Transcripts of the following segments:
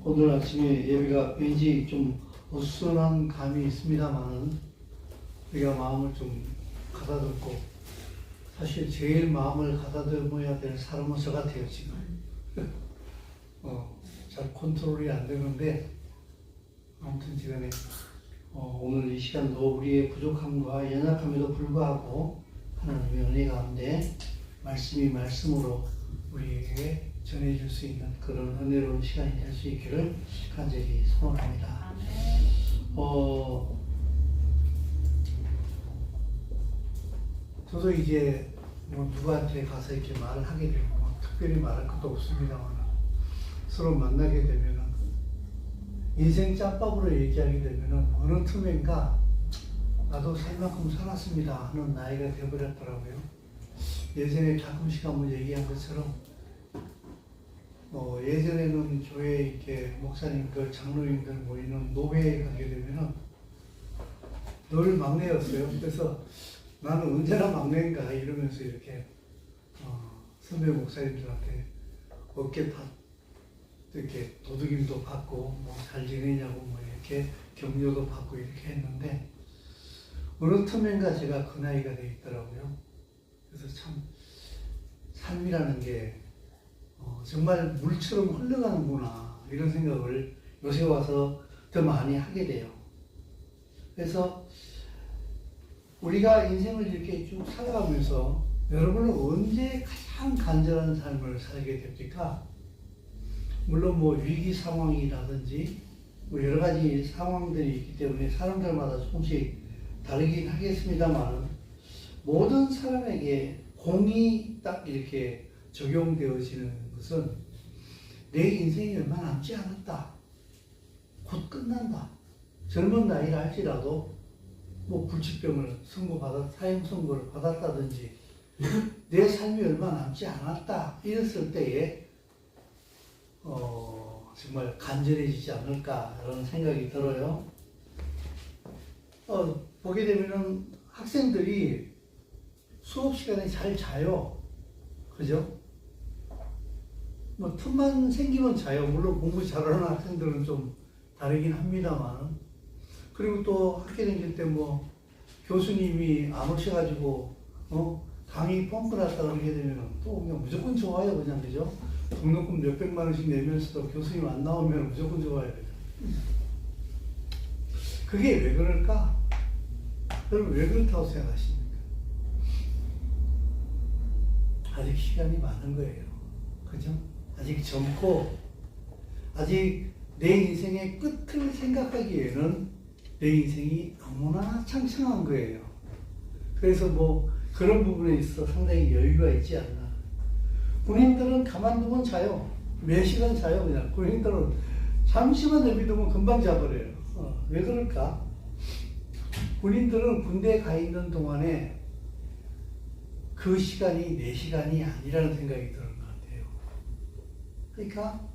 오늘 아침에 예배가 왠지 좀 어수선한 감이 있습니다만은 우리가 마음을 좀 가다듬고, 사실 제일 마음을 가다듬어야 될 사람은 저 같아요 지금. 잘 컨트롤이 안 되는데, 아무튼 지간에 오늘 이 시간도 우리의 부족함과 연약함에도 불구하고 하나님의 은혜 가운데 말씀이 말씀으로 우리에게 전해줄 수 있는 그런 은혜로운 시간이 될 수 있기를 간절히 소원합니다. 저도 이제 뭐 누구한테 가서 이렇게 말을 하게 되고 특별히 말할 것도 없습니다만, 서로 만나게 되면은 인생 짬밥으로 얘기하게 되면은 어느 틈엔가 나도 살 만큼 살았습니다 하는 나이가 되어버렸더라고요. 예전에 가끔씩 한번 얘기한 것처럼 예전에는 교회에 이렇게 목사님들, 장로님들 모이는 노회에 가게 되면은 늘 막내였어요. 그래서 나는 언제나 막내인가 이러면서 이렇게 선배 목사님들한테 어깨 이렇게 도둑임도 받고 뭐 잘 지내냐고 뭐 이렇게 격려도 받고 이렇게 했는데, 어느 틈엔가 제가 그 나이가 돼 있더라고요. 그래서 참 삶이라는 게 정말 물처럼 흘러가는구나 이런 생각을 요새 와서 더 많이 하게 돼요. 그래서 우리가 인생을 이렇게 쭉 살아가면서 여러분은 언제 가장 간절한 삶을 살게 됩니까? 물론 뭐 위기 상황이라든지 뭐 여러 가지 상황들이 있기 때문에 사람들마다 조금씩 다르긴 하겠습니다만, 모든 사람에게 공이 딱 이렇게 적용되어지는 것은 내 인생이 얼마 남지 않았다, 곧 끝난다, 젊은 나이라 할지라도 뭐 불치병을 사형 선고를 받았다든지 내 삶이 얼마 남지 않았다 이랬을 때에 정말 간절해지지 않을까라는 생각이 들어요. 보게 되면은 학생들이 수업 시간에 잘 자요. 그죠? 뭐 틈만 생기면 자요. 물론 공부 잘하는 학생들은 좀 다르긴 합니다만. 그리고 또 학교 다닐 때 뭐 교수님이 안 오셔가지고 강의 펑크 났다 그러게 되면 또 그냥 무조건 좋아요. 그냥, 그죠? 등록금 몇백만 원씩 내면서도 교수님 안 나오면 무조건 좋아요. 그게 왜 그럴까? 여러분 왜 그렇다고 생각하십니까? 아직 시간이 많은 거예요. 그죠? 아직 젊고, 아직 내 인생의 끝을 생각하기에는 내 인생이 너무나 창창한 거예요. 그래서 뭐 그런 부분에 있어 상당히 여유가 있지 않나. 군인들은 가만두면 자요. 몇 시간 자요. 그냥 군인들은 잠시만 내비두면 금방 자버려요. 왜 그럴까? 군인들은 군대에 가 있는 동안에 그 시간이 내 시간이 아니라는 생각이 드는 것 같아요. 그러니까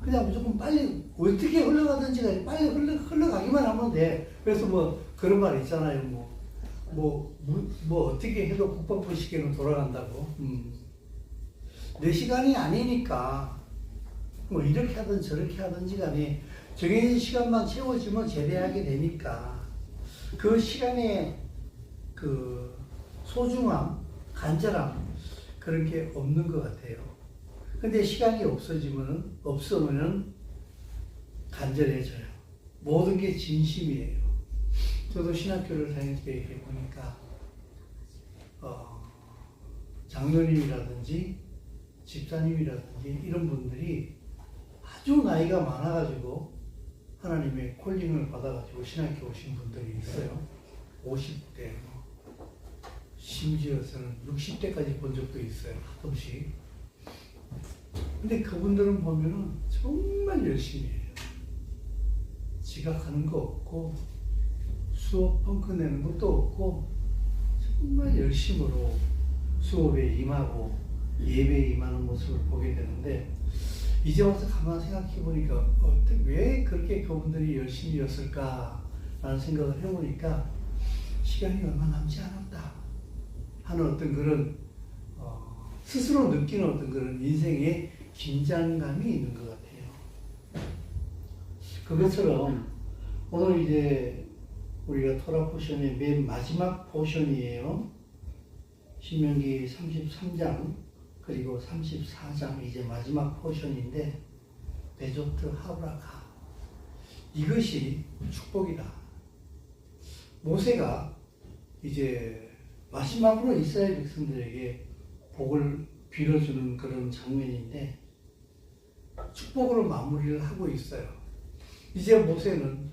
그냥 무조건 빨리 어떻게 흘러가든지 빨리 흘러가기만 하면 돼. 그래서 뭐 그런 말 있잖아요. 뭐 어떻게 해도 국방부 시계는 돌아간다고. 내 시간이 아니니까 뭐 이렇게 하든 저렇게 하든지 간에 정해진 시간만 채워지면 제대하게 되니까 그 시간의 그 소중함, 간절함 그런 게 없는 것 같아요. 근데 시간이 없으면은 간절해져요. 모든 게 진심이에요. 저도 신학교를 다닐 때 이렇게 보니까 장로님이라든지 집사님이라든지 이런 분들이 아주 나이가 많아가지고 하나님의 콜링을 받아가지고 신학교 오신 분들이 있어요. 50대, 심지어서는 60대까지 본 적도 있어요. 가끔씩. 근데 그분들은 보면은 정말 열심히 해요. 지각하는 거 없고 수업 펑크 내는 것도 없고 정말 열심으로 수업에 임하고 예배에 임하는 모습을 보게 되는데, 이제 와서 가만 생각해 보니까 왜 그렇게 그분들이 열심히였을까라는 생각을 해보니까 시간이 얼마 남지 않았다 하는 어떤 그런 스스로 느끼는 어떤 그런 인생의 긴장감이 있는 것 같아요. 그것처럼 오늘 이제 우리가 토라 포션의 맨 마지막 포션이에요. 신명기 33장 그리고 34장 이제 마지막 포션인데 베조트 하브라카 이것이 축복이다. 모세가 이제 마지막으로 이스라엘 백성들에게 복을 빌어주는 그런 장면인데 축복으로 마무리를 하고 있어요. 이제 모세는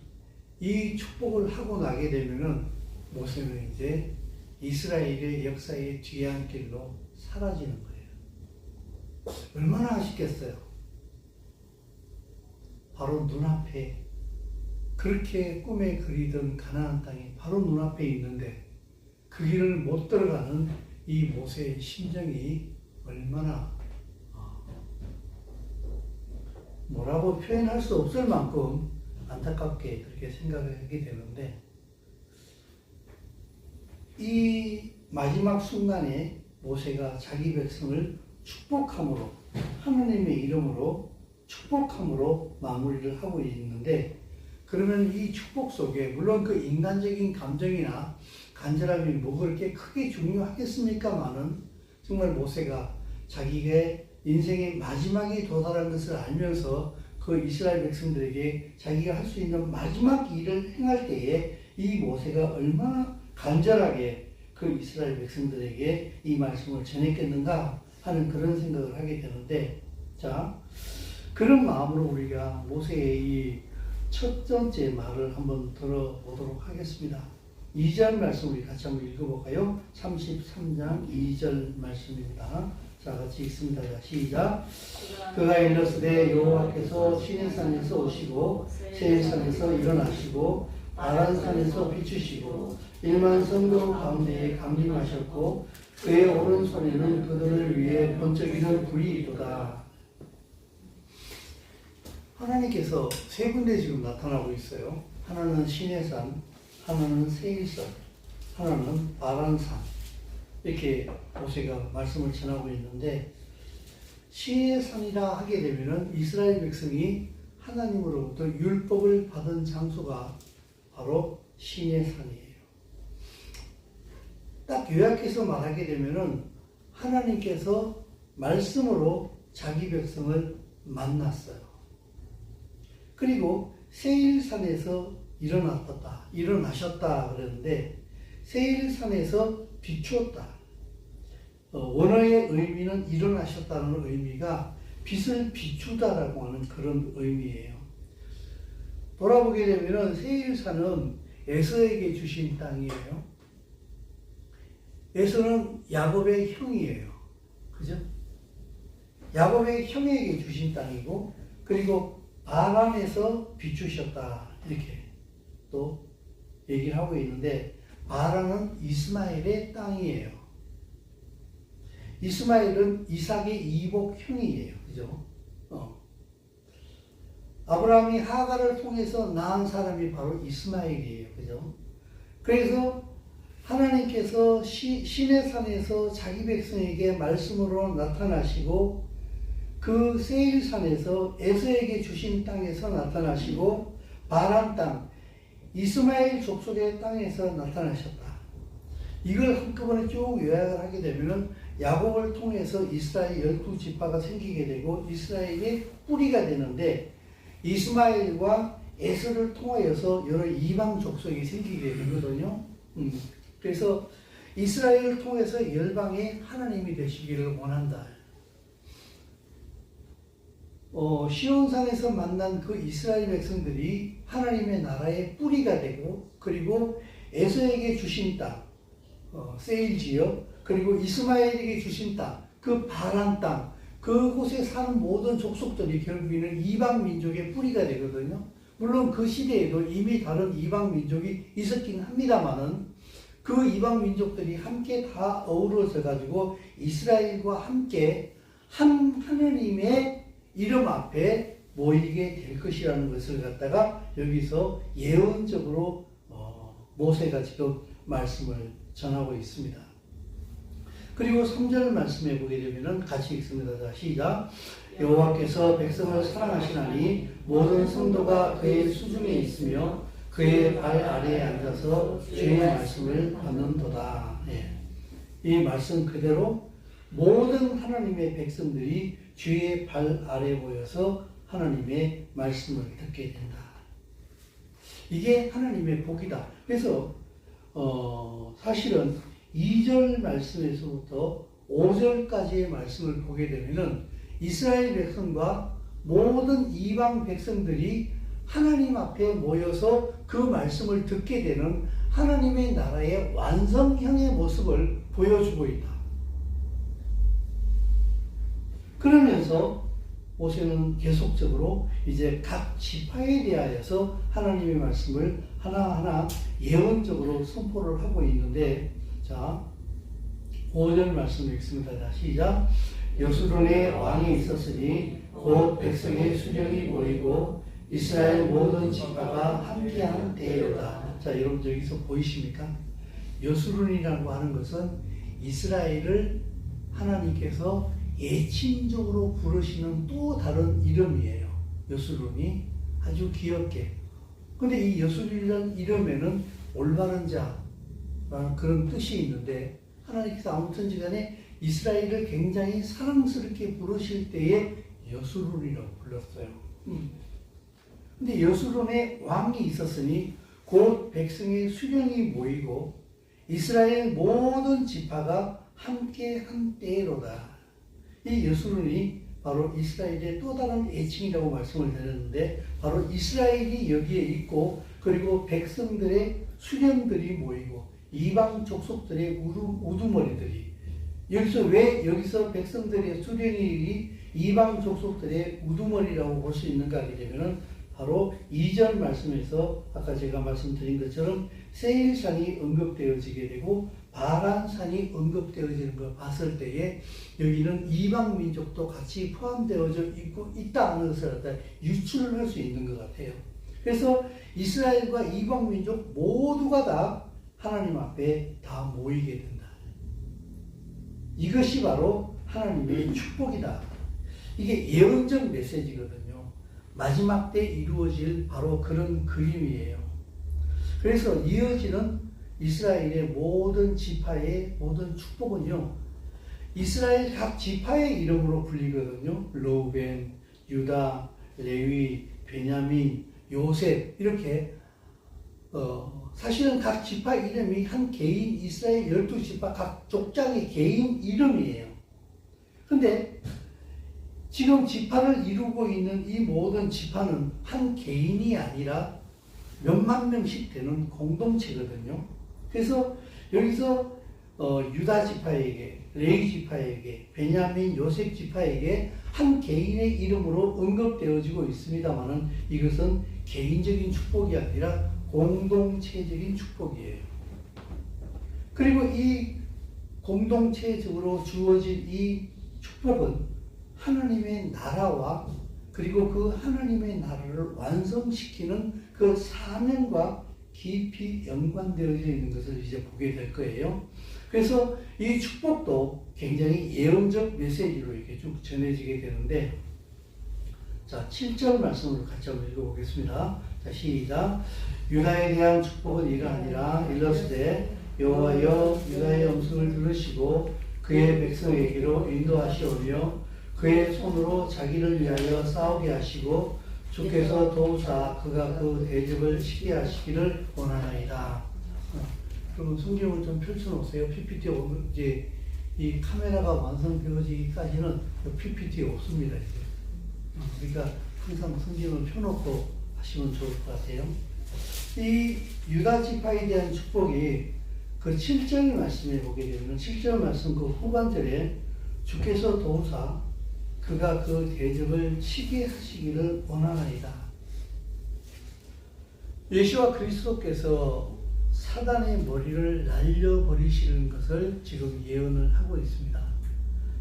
이 축복을 하고 나게 되면은 모세는 이제 이스라엘의 역사의 뒤안길로 사라지는 거예요. 얼마나 아쉽겠어요. 바로 눈앞에 그렇게 꿈에 그리던 가나안 땅이 바로 눈앞에 있는데 그 길을 못 들어가는 이 모세의 심정이 얼마나 뭐라고 표현할 수 없을 만큼 안타깝게 그렇게 생각을 하게 되는데 이 마지막 순간에 모세가 자기 백성을 축복함으로 하나님의 이름으로 축복함으로 마무리를 하고 있는데 그러면 이 축복 속에 물론 그 인간적인 감정이나 간절함이 뭐 그렇게 크게 중요하겠습니까마는 정말 모세가 자기가 인생의 마지막에 도달한 것을 알면서 그 이스라엘 백성들에게 자기가 할 수 있는 마지막 일을 행할 때에 이 모세가 얼마나 간절하게 그 이스라엘 백성들에게 이 말씀을 전했겠는가 하는 그런 생각을 하게 되는데 자 그런 마음으로 우리가 모세의 이 첫 번째 말을 한번 들어보도록 하겠습니다. 2절 말씀 우리 같이 한번 읽어볼까요? 33장 2절 말씀입니다. 자 같이 읽습니다. 자, 시작. 그가 일렀으되 여호와께서 시내산에서 오시고 세일산에서 일어나시고 아란산에서 비추시고 1만 성도 가운데에 강림하셨고 그의 오른손에는 그들을 위해 번쩍이는 불이 있도다. 하나님께서 세 군데 지금 나타나고 있어요. 하나는 시내산, 하나는 세일산, 하나는 아란산. 이렇게 모세가 말씀을 전하고 있는데 시내산이라 하게 되면은 이스라엘 백성이 하나님으로부터 율법을 받은 장소가 바로 시내산이에요. 딱 요약해서 말하게 되면은 하나님께서 말씀으로 자기 백성을 만났어요. 그리고 세일산에서 일어나셨다 그러는데 세일산에서 비추었다. 원어의 의미는 일어나셨다는 의미가 빛을 비추다라고 하는 그런 의미예요. 돌아보게 되면 세일산은 에서에게 주신 땅이에요. 에서는 야곱의 형이에요. 그죠? 야곱의 형에게 주신 땅이고 그리고 바란에서 비추셨다 이렇게 또 얘기를 하고 있는데 바란은 이스마엘의 땅이에요. 이스마엘은 이삭의 이복 형이에요. 그죠? 아브라함이 하가를 통해서 낳은 사람이 바로 이스마엘이에요. 그죠? 그래서 하나님께서 시내산에서 자기 백성에게 말씀으로 나타나시고 그 세일산에서 에서에게 주신 땅에서 나타나시고 바란 땅, 이스마엘 족속의 땅에서 나타나셨다. 이걸 한꺼번에 쭉 요약을 하게 되면 야곱을 통해서 이스라엘 12지파가 생기게 되고 이스라엘의 뿌리가 되는데 이스마엘과 에서를 통하여서 여러 이방 족속이 생기게 되거든요. 그래서 이스라엘을 통해서 열방의 하나님이 되시기를 원한다. 시온산에서 만난 그 이스라엘 백성들이 하나님의 나라의 뿌리가 되고 그리고 에서에게 주신 땅, 세일 지역, 그리고 이스마엘에게 주신 땅, 그 바란 땅, 그곳에 사는 모든 족속들이 결국에는 이방 민족의 뿌리가 되거든요. 물론 그 시대에도 이미 다른 이방 민족이 있었긴 합니다만은 그 이방 민족들이 함께 다 어우러져 가지고 이스라엘과 함께 한 하나님의 이름 앞에 모이게 될 것이라는 것을 갖다가 여기서 예언적으로 모세가 지금 말씀을 전하고 있습니다. 그리고 3절 말씀해 보게 되면 같이 읽습니다. 자, 시작. 여호와께서 백성을 사랑하시나니 모든 성도가 그의 수중에 있으며 그의 발 아래에 앉아서 주의 말씀을 받는도다. 예. 이 말씀 그대로 모든 하나님의 백성들이 주의 발 아래에 모여서 하나님의 말씀을 듣게 된다. 이게 하나님의 복이다. 그래서 사실은 2절 말씀에서부터 5절까지의 말씀을 보게 되면은 이스라엘 백성과 모든 이방 백성들이 하나님 앞에 모여서 그 말씀을 듣게 되는 하나님의 나라의 완성형의 모습을 보여주고 있다. 그러면서 모세는 계속적으로 이제 각 지파에 대하여서 하나님의 말씀을 하나하나 예언적으로 선포를 하고 있는데, 자, 5절 말씀 읽습니다. 자, 시작. 여수론에 왕이 있었으니 곧 백성의 수령이 모이고 이스라엘 모든 지파가 함께한 때였다. 자, 여러분 여기서 보이십니까? 여수론이라고 하는 것은 이스라엘을 하나님께서 예칭적으로 부르시는 또 다른 이름이에요. 여수론이 아주 귀엽게. 근데 이 여수론이라는 이름에는 올바른 자라는 그런 뜻이 있는데, 하나님께서 아무튼 간에 이스라엘을 굉장히 사랑스럽게 부르실 때에 여수론이라고 불렀어요. 근데 여수론에 왕이 있었으니 곧 백성의 수령이 모이고 이스라엘 모든 지파가 함께 한 때로다. 이 여수론이 바로 이스라엘의 또 다른 애칭이라고 말씀을 드렸는데, 바로 이스라엘이 여기에 있고, 그리고 백성들의 수령들이 모이고 이방 족속들의 우두머리들이, 여기서 백성들의 수령이 이방 족속들의 우두머리라고 볼 수 있는가 하게 되면은 바로 2절 말씀에서 아까 제가 말씀드린 것처럼 세일산이 언급되어지게 되고 바란산이 언급되어지는 걸 봤을 때에 여기는 이방 민족도 같이 포함되어져 있다는 것을 갖다 유추를 할 수 있는 것 같아요. 그래서 이스라엘과 이방 민족 모두가 다 하나님 앞에 다 모이게 된다. 이것이 바로 하나님의 축복이다. 이게 예언적 메시지거든요. 마지막 때 이루어질 바로 그런 그림이에요. 그래서 이어지는 이스라엘의 모든 지파의 모든 축복은요, 이스라엘 각 지파의 이름으로 불리거든요. 르우벤, 유다, 레위, 베냐민, 요셉, 이렇게 사실은 각 지파 이름이 한 개인 이스라엘 12지파 각 족장의 개인 이름이에요. 근데 지금 지파를 이루고 있는 이 모든 지파는 한 개인이 아니라 몇만 명씩 되는 공동체거든요. 그래서 여기서 유다 지파에게, 레위 지파에게, 베냐민, 요셉 지파에게 한 개인의 이름으로 언급되어지고 있습니다만은 이것은 개인적인 축복이 아니라 공동체적인 축복이에요. 그리고 이 공동체적으로 주어진 이 축복은 하나님의 나라와 그리고 그 하나님의 나라를 완성시키는 그 사명과 깊이 연관되어져 있는 것을 이제 보게 될 거예요. 그래서 이 축복도 굉장히 예언적 메시지로 이렇게 쭉 전해지게 되는데, 자, 7절 말씀으로 같이 한번 읽어보겠습니다. 자, 시작. 유다에 대한 축복은 이러하니라. 일러스되 여호와여 유다의 음성을 들으시고 그의 백성에게로 인도하시오며 그의 손으로 자기를 위하여 싸우게 하시고 주께서 도우사 그가 그 대적을 치게 하시기를 원하나이다. 그러면 성경을 좀 펼쳐놓으세요. PPT 오면 이제 이 카메라가 완성되어지기까지는 PPT 없습니다. 이제. 그러니까 항상 성경을 펴놓고 하시면 좋을 것 같아요. 이 유다 지파에 대한 축복이 그 7절 말씀에 보게 되면 7절 말씀 그 후반절에 주께서 도우사 그가 그 대적을 치게 하시기를 원하나이다. 예수와 그리스도께서 사단의 머리를 날려버리시는 것을 지금 예언을 하고 있습니다.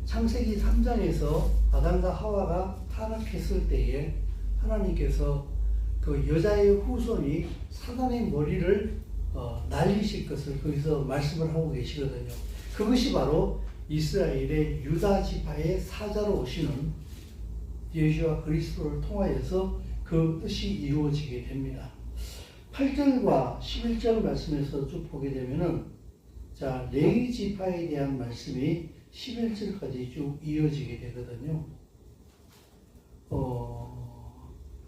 창세기 3장에서 아담과 하와가 타락했을 때에 하나님께서 그 여자의 후손이 사단의 머리를 날리실 것을 거기서 말씀을 하고 계시거든요. 그것이 바로 이스라엘의 유다 지파의 사자로 오시는 예수와 그리스도를 통하여서 그 뜻이 이루어지게 됩니다. 8절과 11절 말씀에서 쭉 보게 되면은 자, 레위 지파에 대한 말씀이 11절까지 쭉 이어지게 되거든요.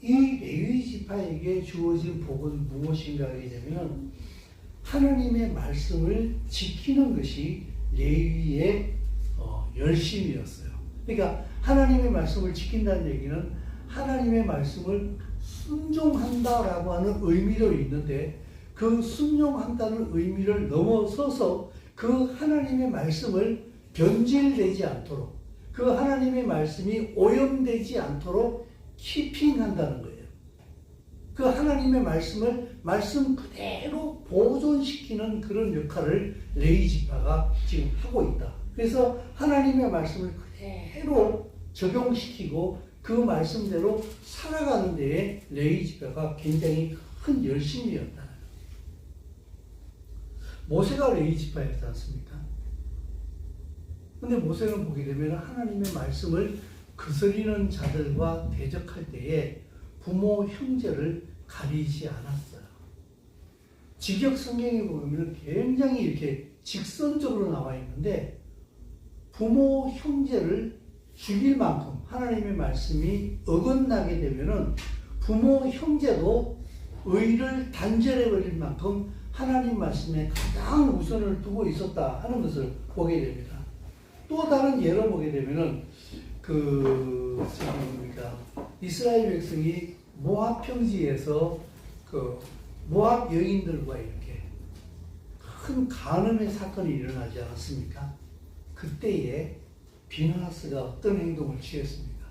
이 레위 지파에게 주어진 복은 무엇인가 하게 되면은 하나님의 말씀을 지키는 것이 레위의 열심이었어요. 그러니까 하나님의 말씀을 지킨다는 얘기는 하나님의 말씀을 순종한다라고 하는 의미도 있는데 그 순종한다는 의미를 넘어서서 그 하나님의 말씀을 변질되지 않도록 그 하나님의 말씀이 오염되지 않도록 키핑한다는 거예요. 그 하나님의 말씀을 말씀 그대로 보존시키는 그런 역할을 레위 지파가 지금 하고 있다. 그래서 하나님의 말씀을 그대로 적용시키고 그 말씀대로 살아가는 데에 레위 지파가 굉장히 큰 열심이었다. 모세가 레위 지파였지 않습니까? 근데 모세는 보게 되면 하나님의 말씀을 거스리는 자들과 대적할 때에 부모, 형제를 가리지 않았어요. 직역 성경에 보면 굉장히 이렇게 직선적으로 나와 있는데 부모, 형제를 죽일 만큼 하나님의 말씀이 어긋나게 되면은 부모, 형제도 의를 단절해 버릴 만큼 하나님 말씀에 가장 우선을 두고 있었다 하는 것을 보게 됩니다. 또 다른 예로 보게 되면은 이스라엘 백성이 모압 평지에서 그 모압 여인들과 이렇게 큰 간음의 사건이 일어나지 않았습니까? 그때에 비느하스가 어떤 행동을 취했습니까?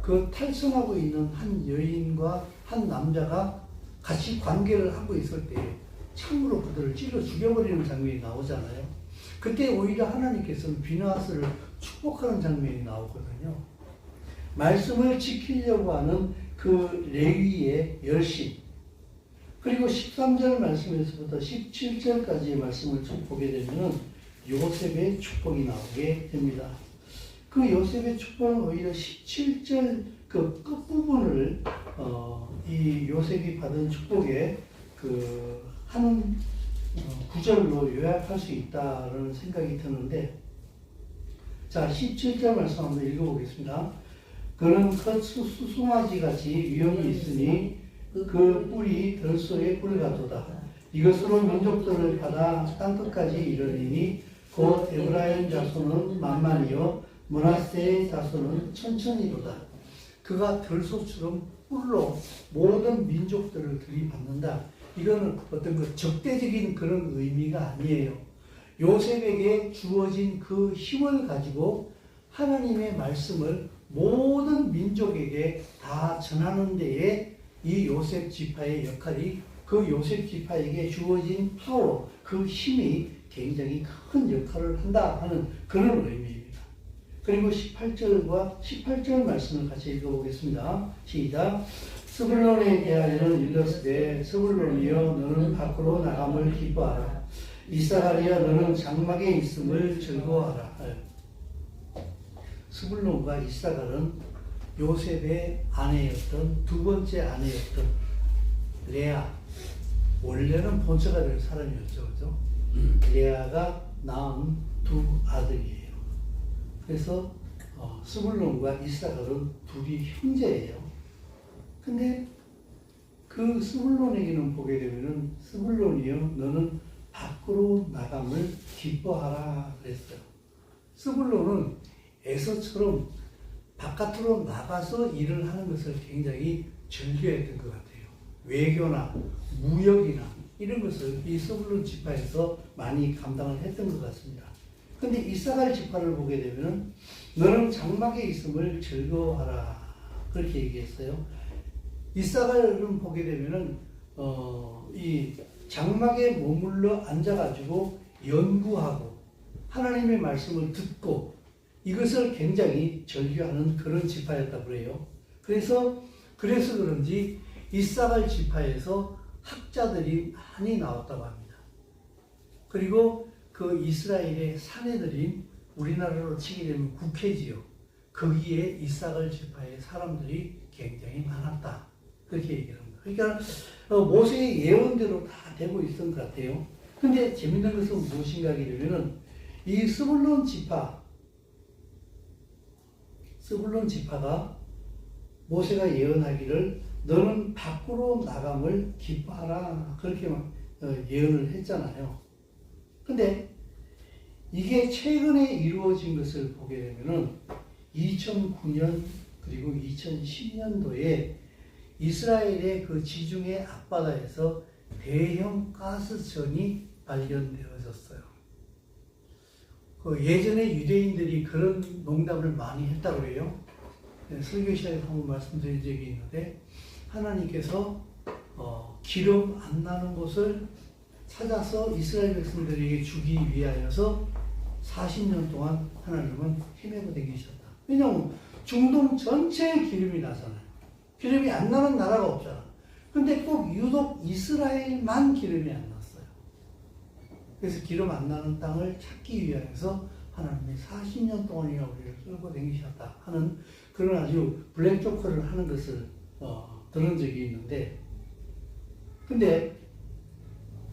그 탈선하고 있는 한 여인과 한 남자가 같이 관계를 하고 있을 때 창으로 그들을 찔러 죽여버리는 장면이 나오잖아요. 그때 오히려 하나님께서는 비느하스를 축복하는 장면이 나오거든요. 말씀을 지키려고 하는 그 레위의 열심, 그리고 13절 말씀에서부터 17절까지의 말씀을 쭉 보게 되면 요셉의 축복이 나오게 됩니다. 그 요셉의 축복은 오히려 17절 그 끝부분을 이 요셉이 받은 축복의 한 구절로 요약할 수 있다는 생각이 드는데, 자, 17절 말씀 한번 읽어보겠습니다. 그는 큰 수송아지 같이 위엄이 있으니 그 뿔이 들소의 뿔 같도다. 이것으로 민족들을 받아 땅끝까지 이르리니 곧 에브라임 자손은 만만이요 므낫세의 자손은 천천히로다. 그가 들소처럼 뿔로 모든 민족들을 들이받는다. 이거는 어떤 그 적대적인 그런 의미가 아니에요. 요셉에게 주어진 그 힘을 가지고 하나님의 말씀을 모든 민족에게 다 전하는 데에 이 요셉 지파의 역할이 그 요셉 지파에게 주어진 파워, 그 힘이 굉장히 큰 역할을 한다 하는 그런 의미입니다. 그리고 18절 말씀을 같이 읽어보겠습니다. 시작. 스불론에 대하여는 이르시되 스불론이여 너는 밖으로 나감을 기뻐하라. 이사가리야 너는 장막에 있음을 즐거워하라. 스불론과 이사갈은 요셉의 아내였던 두 번째 아내였던 레아, 원래는 본처가 될 사람이었죠. 그죠? 레아가 낳은 두 아들이에요. 그래서 스불론과 이사갈은 둘이 형제예요. 근데 그 스불론에게는 보게 되면은 스불론이여 너는 밖으로 나감을 기뻐하라 그랬어요. 스불론은 에서처럼 바깥으로 나가서 일을 하는 것을 굉장히 즐겨했던 것 같아요. 외교나 무역이나 이런 것을 이 스불론 지파에서 많이 감당을 했던 것 같습니다. 근데 이사갈 지파를 보게 되면 너는 장막에 있음을 즐거워하라 그렇게 얘기했어요. 이사갈은 보게 되면은 이 장막에 머물러 앉아가지고 연구하고 하나님의 말씀을 듣고 이것을 굉장히 절규하는 그런 지파였다고 그래요. 그래서 그런지 이사갈 지파에서 학자들이 많이 나왔다고 합니다. 그리고 그 이스라엘의 사내들인 우리나라로 치게 되면 국회지요. 거기에 이삭을 지파의 사람들이 굉장히 많았다. 그렇게 얘기를 합니다. 그러니까 모세의 예언대로 다 되고 있었던 것 같아요. 근데 재밌는 것은 무엇인가 하면은 이 스불론 지파가 모세가 예언하기를 너는 밖으로 나감을 기뻐하라 그렇게 예언을 했잖아요. 근데 이게 최근에 이루어진 것을 보게 되면은 2009년 그리고 2010년도에 이스라엘의 그 지중해 앞바다에서 대형 가스천이 발견되어졌어요. 그 예전에 유대인들이 그런 농담을 많이 했다고 해요. 설교 시간에 한번 말씀드린 적이 있는데 하나님께서 기름 안 나는 곳을 찾아서 이스라엘 백성들에게 주기 위하여서 40년 동안 하나님은 헤매고 다니셨다. 왜냐하면 중동 전체에 기름이 나잖아요. 기름이 안 나는 나라가 없잖아. 근데 꼭 유독 이스라엘만 기름이 안 났어요. 그래서 기름 안 나는 땅을 찾기 위하여서 하나님이 40년 동안이나 우리를 끌고 다니셨다 하는 그런 아주 블랙조커를 하는 것을 들은 적이 있는데, 근데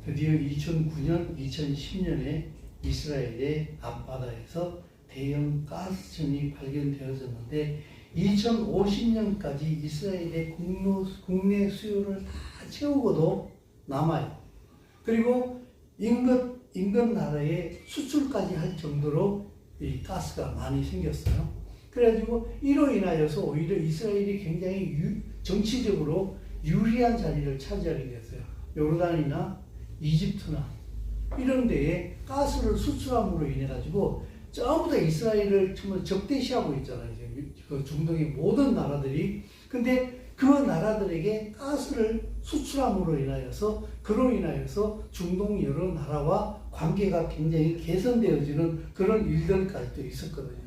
드디어 2009년, 2010년에 이스라엘의 앞바다에서 대형 가스천이 발견되어졌는데 2050년까지 이스라엘의 국내 수요를 다 채우고도 남아요. 그리고 인근 나라에 수출까지 할 정도로 이 가스가 많이 생겼어요. 그래가지고 이로 인하여서 오히려 이스라엘이 굉장히 정치적으로 유리한 자리를 차지하게 됐어요. 요르단이나 이집트나 이런 데에 가스를 수출함으로 인해 가지고 전부 다 이스라엘을 정말 적대시하고 있잖아요. 이제 그 중동의 모든 나라들이. 근데 그 나라들에게 가스를 수출함으로 인하여서 그로 인하여서 중동 여러 나라와 관계가 굉장히 개선되어지는 그런 일들까지도 있었거든요.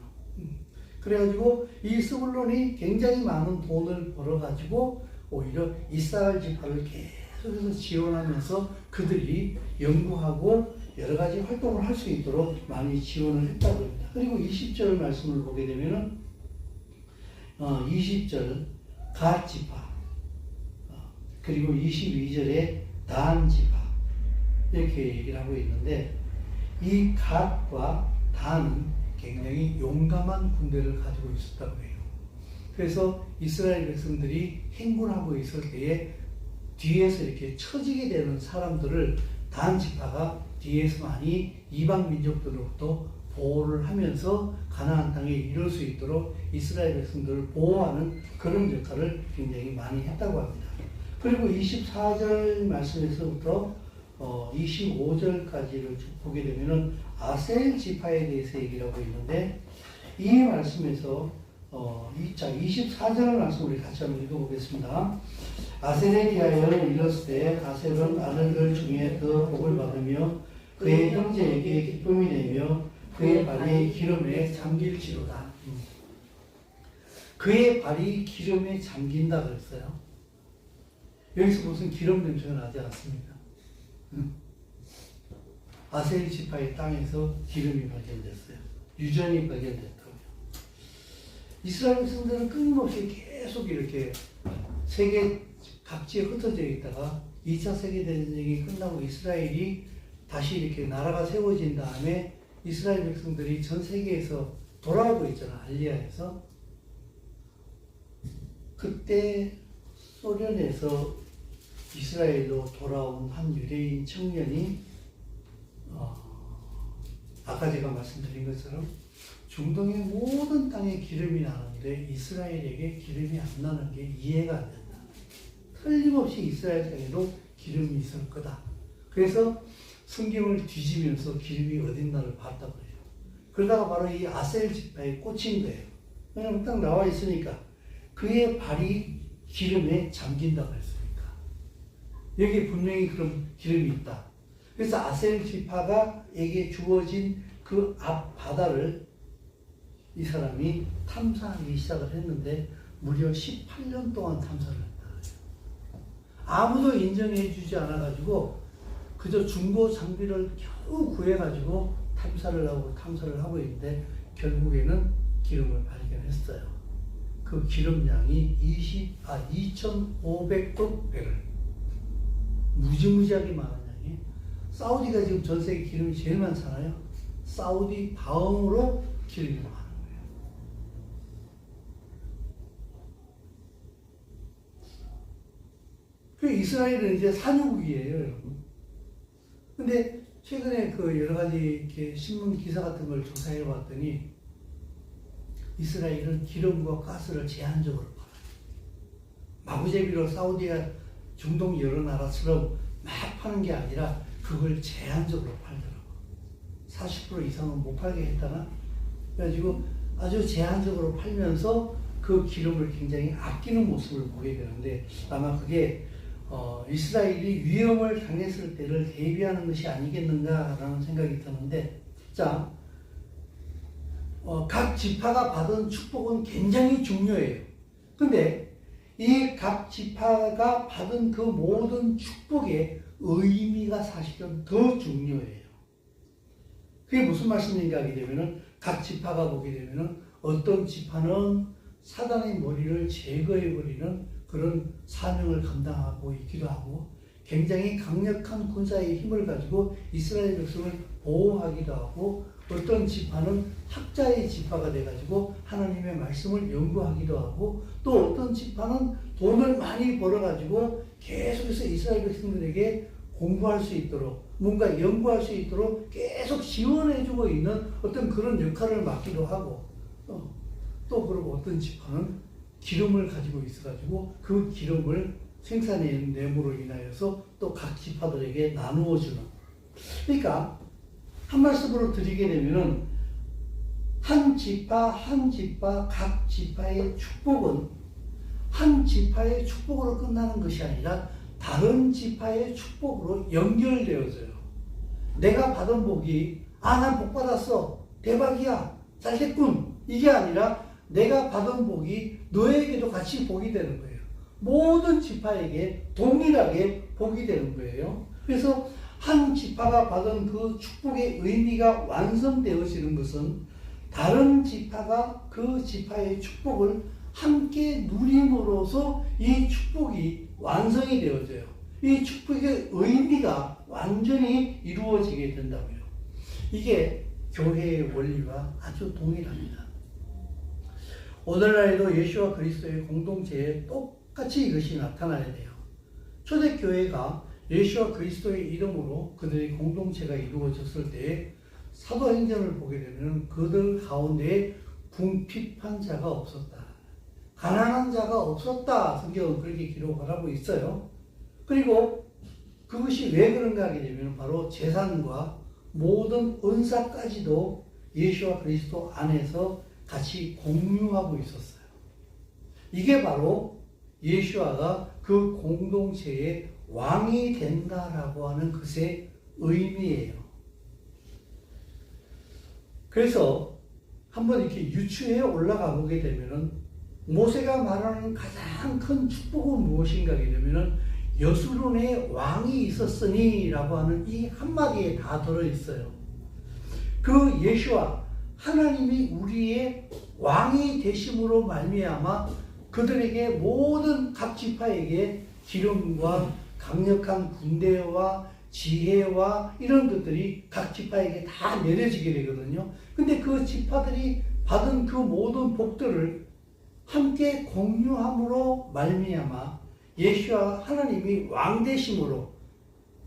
그래가지고 이 스불론이 굉장히 많은 돈을 벌어가지고 오히려 이스라엘 지파를 계속해서 지원하면서 그들이 연구하고 여러 가지 활동을 할 수 있도록 많이 지원을 했다고 합니다. 그리고 20절 말씀을 보게 되면은 20절 갓 지파 그리고 22절에 단 지파 이렇게 얘기를 하고 있는데 이 갓과 단은 굉장히 용감한 군대를 가지고 있었다고 해요. 그래서 이스라엘 백성들이 행군하고 있을 때에 뒤에서 이렇게 처지게 되는 사람들을 단 지파가 뒤에서 많이 이방 민족들로부터 보호를 하면서 가나안 땅에 이룰 수 있도록 이스라엘 백성들을 보호하는 그런 역할을 굉장히 많이 했다고 합니다. 그리고 24절 말씀에서부터 25절까지를 쭉 보게 되면은 아셀 지파에 대해서 얘기를 하고 있는데 이 말씀에서 24절 말씀 우리 같이 한번 읽어보겠습니다. 아셀에 대하여 이르시되 아셀은 아들들 중에 더 복을 받으며 그의 형제에게 기쁨이 되며 그의 발이 기름에 잠길지로다. 그의 발이 기름에 잠긴다 그랬어요. 여기서 무슨 기름 냄새가 나지 않습니까? 아셀 지파의 땅에서 기름이 발견됐어요. 유전이 발견됐다고요. 이스라엘 백성들은 끊임없이 계속 이렇게 세계 각지에 흩어져 있다가 2차 세계대전이 끝나고 이스라엘이 다시 이렇게 나라가 세워진 다음에 이스라엘 백성들이 전 세계에서 돌아오고 있잖아. 알리아에서. 그때 소련에서 이스라엘로 돌아온 한 유대인 청년이 아까 제가 말씀드린 것처럼 중동의 모든 땅에 기름이 나는데 이스라엘에게 기름이 안 나는 게 이해가 안 된다. 틀림없이 이스라엘 땅에도 기름이 있을 거다. 그래서 성경을 뒤지면서 기름이 어딘가를 봤다고 해요. 그러다가 바로 이 아셀 지파에 꽂힌 거예요. 왜냐하면 딱 나와 있으니까 그의 발이 기름에 잠긴다고 했으니까 여기에 분명히 그런 기름이 있다. 그래서 아셀 지파가에게 주어진 그 앞 바다를 이 사람이 탐사하기 시작을 했는데 무려 18년 동안 탐사를 했다. 아무도 인정해 주지 않아가지고 그저 중고 장비를 겨우 구해가지고 탐사를 하고 있는데 결국에는 기름을 발견했어요. 그 기름량이 2,500억 배럴. 무지무지하게 많은 양이. 사우디가 지금 전 세계 기름이 제일 많잖아요. 사우디 다음으로 기름이 많은 거예요. 그 이스라엘은 이제 산유국이에요, 여러분. 근데 최근에 그 여러 가지 이렇게 신문 기사 같은 걸 조사해 봤더니 이스라엘은 기름과 가스를 제한적으로 팔아요. 마구제비로 사우디가 중동 여러 나라처럼 막 파는 게 아니라 그걸 제한적으로 팔더라고. 40% 이상은 못 팔게 했다나? 그래가지고 아주 제한적으로 팔면서 그 기름을 굉장히 아끼는 모습을 보게 되는데 아마 그게 이스라엘이 위험을 당했을 때를 대비하는 것이 아니겠는가라는 생각이 드는데, 자, 각 지파가 받은 축복은 굉장히 중요해요. 근데 이 각 지파가 받은 그 모든 축복의 의미가 사실은 더 중요해요. 그게 무슨 말씀인가 하게 되면은 각 지파가 보게 되면은 어떤 지파는 사단의 머리를 제거해버리는 그런 사명을 감당하고 있기도 하고 굉장히 강력한 군사의 힘을 가지고 이스라엘 백성을 보호하기도 하고 어떤 지파는 학자의 지파가 돼가지고 하나님의 말씀을 연구하기도 하고 또 어떤 지파는 돈을 많이 벌어가지고 계속해서 이스라엘 백성들에게 공부할 수 있도록 뭔가 연구할 수 있도록 계속 지원해주고 있는 어떤 그런 역할을 맡기도 하고 또 그리고 어떤 지파는 기름을 가지고 있어가지고 그 기름을 생산해냄으로 인하여서 또 각 지파들에게 나누어주는. 그러니까 한 말씀으로 드리게 되면은 한 지파 각 지파의 축복은 한 지파의 축복으로 끝나는 것이 아니라 다른 지파의 축복으로 연결되어져요. 내가 받은 복이 난 복 받았어, 대박이야, 잘됐군, 이게 아니라 내가 받은 복이 너에게도 같이 복이 되는 거예요. 모든 지파에게 동일하게 복이 되는 거예요. 그래서 한 지파가 받은 그 축복의 의미가 완성되어지는 것은 다른 지파가 그 지파의 축복을 함께 누림으로써 이 축복이 완성이 되어져요. 이 축복의 의미가 완전히 이루어지게 된다고요. 이게 교회의 원리와 아주 동일합니다. 오늘날에도 예수와 그리스도의 공동체에 똑같이 이것이 나타나야 돼요. 초대교회가 예수와 그리스도의 이름으로 그들의 공동체가 이루어졌을 때 사도행전을 보게 되면 그들 가운데 궁핍한 자가 없었다, 가난한 자가 없었다, 성경은 그렇게 기록을 하고 있어요. 그리고 그것이 왜 그런가 하게 되면 바로 재산과 모든 은사까지도 예수와 그리스도 안에서 같이 공유하고 있었어요. 이게 바로 예수아가 그 공동체의 왕이 된다라고 하는 것의 의미예요. 그래서 한번 이렇게 유추해 올라가 보게 되면은 모세가 말하는 가장 큰 축복은 무엇인가 하게 되면은 여수론에 왕이 있었으니라고 하는 이 한마디에 다 들어있어요. 그 예수아 하나님이 우리의 왕이 되심으로 말미암아 그들에게 모든 각 지파에게 기름과 강력한 군대와 지혜와 이런 것들이 각 지파에게 다 내려지게 되거든요. 근데 그 지파들이 받은 그 모든 복들을 함께 공유함으로 말미암아 예수와 하나님이 왕 되심으로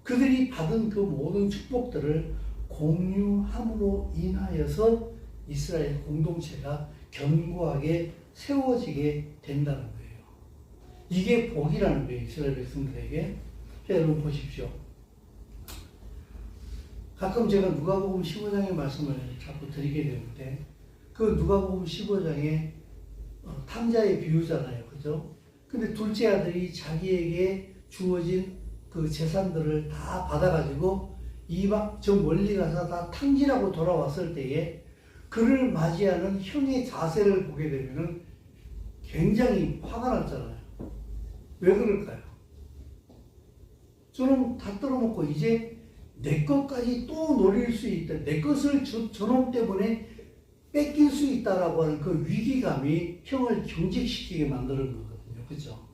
그들이 받은 그 모든 축복들을 공유함으로 인하여서 이스라엘 공동체가 견고하게 세워지게 된다는 거예요. 이게 복이라는 거예요, 이스라엘 백성들에게. 자, 여러분 보십시오. 가끔 제가 누가복음 15장의 말씀을 자꾸 드리게 되는데 그 누가복음 15장에 탕자의 비유잖아요, 그죠? 근데 둘째 아들이 자기에게 주어진 그 재산들을 다 받아가지고 이방 저 멀리 가서 다 탕진하고 돌아왔을 때에 그를 맞이하는 형의 자세를 보게 되면은 굉장히 화가 났잖아요. 왜 그럴까요? 저놈 다 떨어먹고 이제 내 것까지 또 노릴 수 있다. 내 것을 저놈 때문에 뺏길 수 있다라고 하는 그 위기감이 형을 경직시키게 만드는 거거든요. 그죠?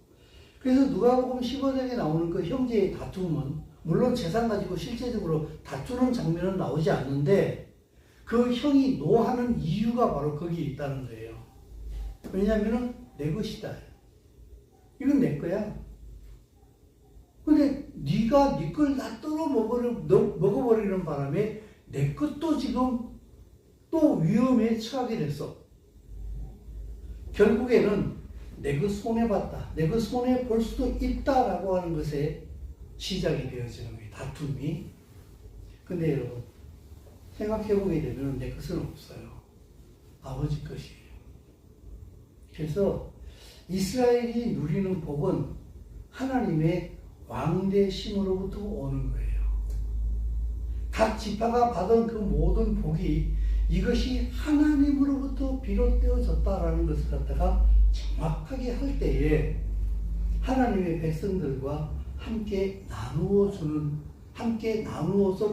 그래서 누가복음 15장에 나오는 그 형제의 다툼은 물론 재산 가지고 실제적으로 다투는 장면은 나오지 않는데 그 형이 노하는 이유가 바로 거기에 있다는 거예요. 왜냐하면 내 것이다. 이건 내 거야. 근데 네가 네 걸 다 먹어버리는 바람에 내 것도 지금 또 위험에 처하게 됐어. 결국에는 내 것 손해봤다. 내 것 손해볼 수도 있다라고 하는 것에 시작이 되어지는 거예요. 다툼이. 근데 여러분 생각해보게 되면 내 것은 없어요. 아버지 것이에요. 그래서 이스라엘이 누리는 복은 하나님의 왕대심으로부터 오는 거예요. 각 지파가 받은 그 모든 복이 이것이 하나님으로부터 비롯되어졌다라는 것을 갖다가 정확하게 할 때에 하나님의 백성들과 함께 나누어서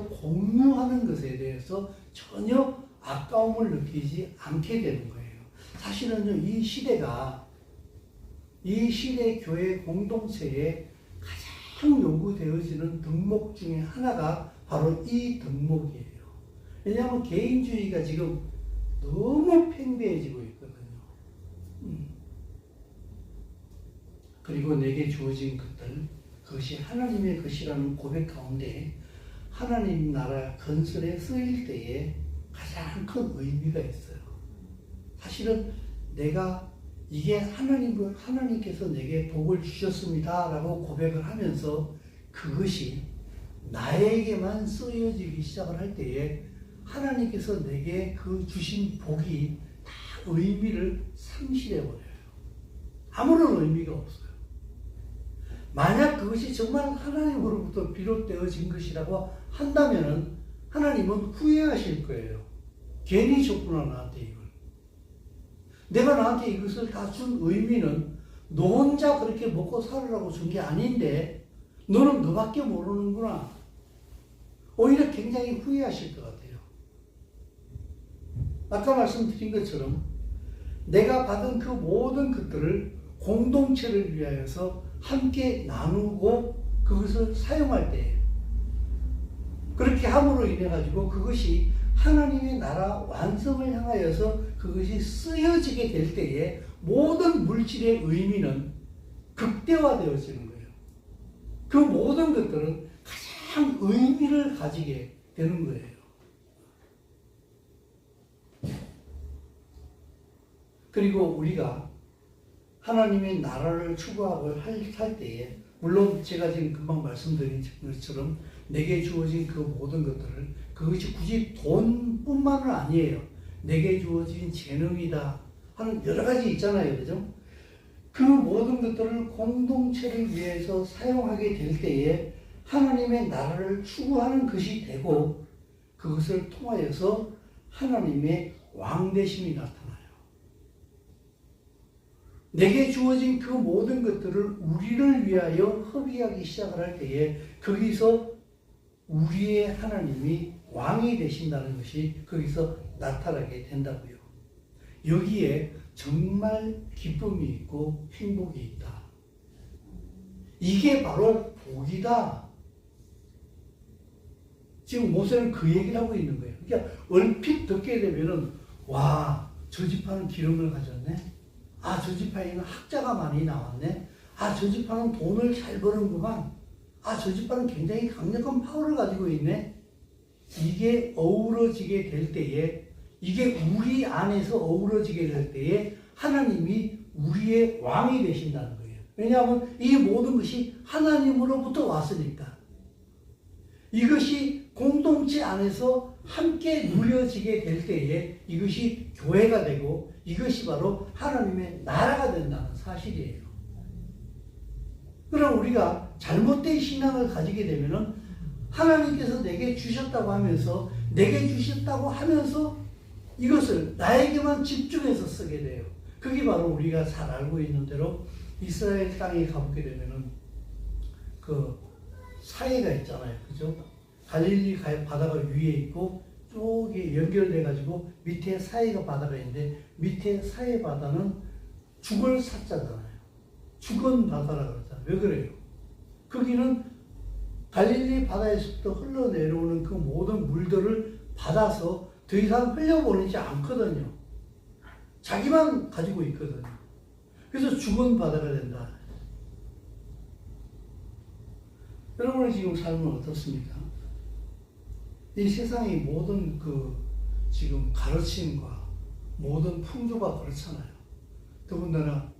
공유하는 것에 대해서 전혀 아까움을 느끼지 않게 되는 거예요. 사실은요, 이 시대 교회 공동체에 가장 요구되어지는 덕목 중에 하나가 바로 이 덕목이에요. 왜냐하면 개인주의가 지금 너무 팽배해지고 있거든요. 그리고 내게 주어진 것들, 그것이 하나님의 것이라는 고백 가운데 하나님 나라 건설에 쓰일 때에 가장 큰 의미가 있어요. 사실은 내가 이게 하나님께서 내게 복을 주셨습니다 라고 고백을 하면서 그것이 나에게만 쓰여지기 시작을 할 때에 하나님께서 내게 그 주신 복이 다 의미를 상실해버려요. 아무런 의미가 없어요. 만약 그것이 정말 하나님으로부터 비롯되어진 것이라고 한다면 하나님은 후회하실 거예요. 괜히 줬구나 나한테 이걸. 내가 나한테 이것을 다 준 의미는 너 혼자 그렇게 먹고 살으라고 준 게 아닌데 너는 너밖에 모르는구나. 오히려 굉장히 후회하실 것 같아요. 아까 말씀드린 것처럼 내가 받은 그 모든 것들을 공동체를 위하여서 함께 나누고 그것을 사용할 때 그렇게 함으로 인해 가지고 그것이 하나님의 나라 완성을 향하여서 그것이 쓰여지게 될 때에 모든 물질의 의미는 극대화되어지는 거예요. 그 모든 것들은 가장 의미를 가지게 되는 거예요. 그리고 우리가 하나님의 나라를 추구하고 할 때에 물론 제가 지금 금방 말씀드린 것처럼 내게 주어진 그 모든 것들을 그것이 굳이 돈뿐만은 아니에요. 내게 주어진 재능이다 하는 여러 가지 있잖아요. 그죠? 그 모든 것들을 공동체를 위해서 사용하게 될 때에 하나님의 나라를 추구하는 것이 되고 그것을 통하여서 하나님의 왕되심이 나타나요. 내게 주어진 그 모든 것들을 우리를 위하여 허비하기 시작을 할 때에 거기서 우리의 하나님이 왕이 되신다는 것이 거기서 나타나게 된다고요. 여기에 정말 기쁨이 있고 행복이 있다. 이게 바로 복이다. 지금 모세는 그 얘기를 하고 있는 거예요. 그러니까 얼핏 듣게 되면은 와, 저 지파는 기름을 가졌네. 아, 저 지파에는 학자가 많이 나왔네. 아, 저 지파는 돈을 잘 버는구만. 아, 저 지파는 굉장히 강력한 파워를 가지고 있네. 이게 어우러지게 될 때에, 이게 우리 안에서 어우러지게 될 때에 하나님이 우리의 왕이 되신다는 거예요. 왜냐하면 이 모든 것이 하나님으로부터 왔으니까. 이것이 공동체 안에서 함께 누려지게 될 때에 이것이 교회가 되고 이것이 바로 하나님의 나라가 된다는 사실이에요. 그럼 우리가 잘못된 신앙을 가지게 되면은 하나님께서 내게 주셨다고 하면서 이것을 나에게만 집중해서 쓰게 돼요. 그게 바로 우리가 잘 알고 있는 대로 이스라엘 땅에 가보게 되면은 그 사해가 있잖아요. 그죠? 갈릴리 바다가 위에 있고 쪽에 연결돼 가지고 밑에 사이가 바다가 있는데 밑에 사이 바다는 죽을 사자잖아요. 죽은 바다라 그러잖아요. 왜 그래요? 거기는 갈릴리 바다에서부터 흘러내려오는 그 모든 물들을 받아서 더 이상 흘려보내지 않거든요. 자기만 가지고 있거든요. 그래서 죽은 바다가 된다. 여러분의 지금 삶은 어떻습니까? 이 세상의 모든 그 지금 가르침과 모든 풍조가 그렇잖아요. 더군다나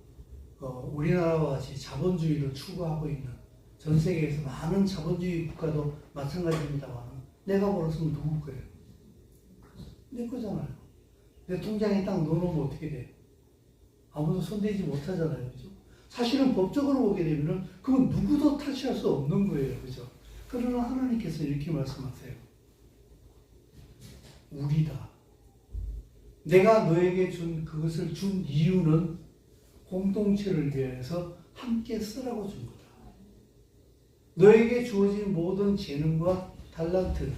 우리나라와 같이 자본주의를 추구하고 있는 전 세계에서 많은 자본주의 국가도 마찬가지입니다만 내가 벌었으면 누구 거예요? 내 거잖아요. 내 통장에 딱 넣어놓으면 어떻게 돼요? 아무도 손대지 못하잖아요. 그죠? 사실은 법적으로 보게 되면 그건 누구도 탈취할 수 없는 거예요. 그죠? 그러나 하나님께서 이렇게 말씀하세요. 우리다. 내가 너에게 그것을 준 이유는 공동체를 위해서 함께 쓰라고 준 거다. 너에게 주어진 모든 재능과 달란트는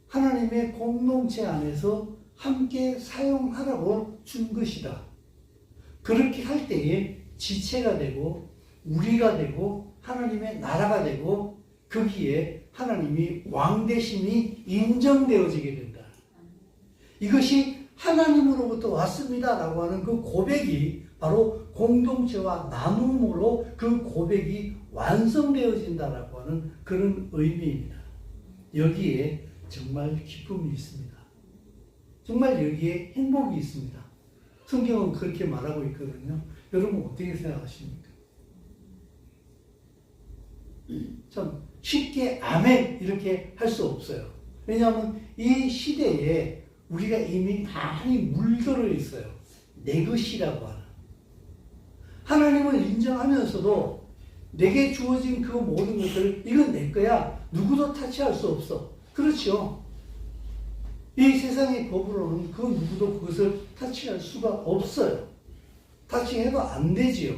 하나님의 공동체 안에서 함께 사용하라고 준 것이다. 그렇게 할 때에 지체가 되고 우리가 되고 하나님의 나라가 되고 거기에 하나님이 왕 되심이 인정되어지게 된다. 이것이 하나님으로부터 왔습니다라고 하는 그 고백이 바로 공동체와 나눔으로 그 고백이 완성되어진다라고 하는 그런 의미입니다. 여기에 정말 기쁨이 있습니다. 정말 여기에 행복이 있습니다. 성경은 그렇게 말하고 있거든요. 여러분 어떻게 생각하십니까? 참 쉽게 아멘 이렇게 할 수 없어요. 왜냐하면 이 시대에 우리가 이미 많이 물들어 있어요. 내 것이라고 하는. 하나님을 인정하면서도 내게 주어진 그 모든 것들 이건 내 거야. 누구도 타치할 수 없어. 그렇죠. 이 세상의 법으로는 그 누구도 그것을 타치할 수가 없어요. 타치해도 안 되지요.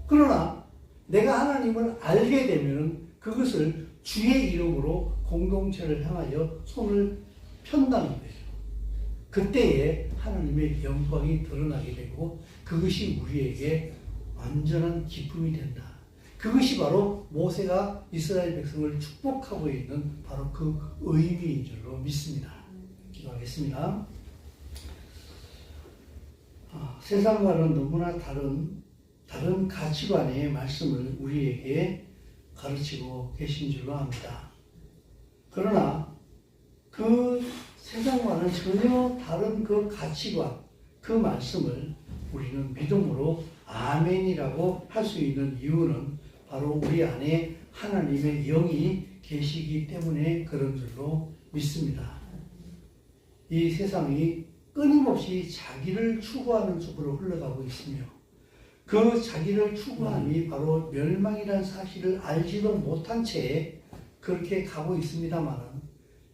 그러나 내가 하나님을 알게 되면 그것을 주의 이름으로 공동체를 향하여 손을 편다는 거예요. 그때에 하나님의 영광이 드러나게 되고 그것이 우리에게 완전한 기쁨이 된다. 그것이 바로 모세가 이스라엘 백성을 축복하고 있는 바로 그 의미인 줄로 믿습니다. 기도하겠습니다. 세상과는 너무나 다른 가치관의 말씀을 우리에게 가르치고 계신 줄로 압니다. 그러나 그 세상과는 전혀 다른 그 가치관, 그 말씀을 우리는 믿음으로 아멘이라고 할 수 있는 이유는 바로 우리 안에 하나님의 영이 계시기 때문에 그런 줄로 믿습니다. 이 세상이 끊임없이 자기를 추구하는 쪽으로 흘러가고 있으며 그 자기를 추구함이 바로 멸망이라는 사실을 알지도 못한 채 그렇게 가고 있습니다만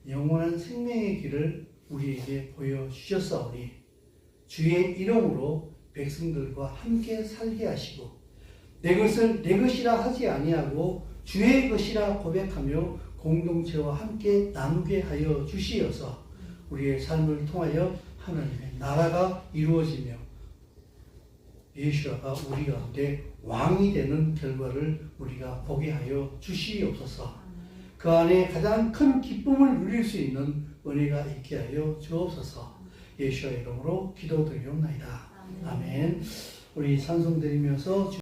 영원한 생명의 길을 우리에게 보여주셨사오니 주의 이름으로 백성들과 함께 살게 하시고 내 것을 내 것이라 하지 아니하고 주의 것이라 고백하며 공동체와 함께 나누게 하여 주시어서 우리의 삶을 통하여 하나님의 나라가 이루어지며 예수아가 우리 가운데 왕이 되는 결과를 우리가 보게 하여 주시옵소서. 그 안에 가장 큰 기쁨을 누릴 수 있는 은혜가 있게 하여 주옵소서. 예수의 이름으로 기도드리옵나이다. 아멘. 우리 찬송 드리면서